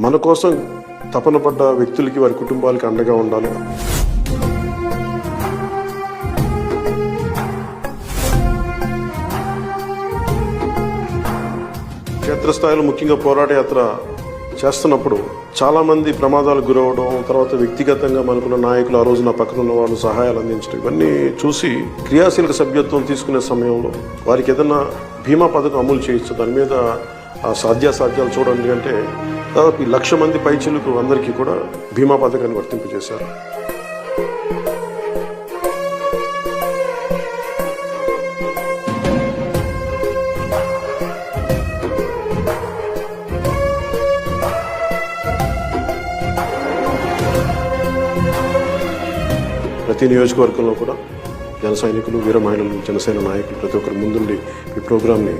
మన కోసం తపన పడ్డ వ్యక్తులకి వారి కుటుంబాలకి అండగా ఉండాలి. క్షేత్రస్థాయిలో ముఖ్యంగా పోరాట యాత్ర చేస్తున్నప్పుడు చాలామంది ప్రమాదాలకు గురవడం, తర్వాత వ్యక్తిగతంగా మనకున్న నాయకులు ఆ రోజు నా పక్కన ఉన్న వాళ్ళు సహాయాలు అందించడం, ఇవన్నీ చూసి క్రియాశీలక సభ్యత్వం తీసుకునే సమయంలో వారికి ఏదైనా బీమా పథకం అమలు చేయొచ్చు, దాని మీద సాధ్యాసాధ్యాలు చూడండి అంటే దాదాపు 1,00,000 మంది పైచిలకు అందరికీ కూడా బీమా పథకాన్ని వర్తింపజేశారు. ప్రతి నియోజకవర్గంలో కూడా జన సైనికులు, వీర మహిళలు, జనసేన నాయకులు ప్రతి ఒక్కరు ముందుండి ఈ ప్రోగ్రామ్ని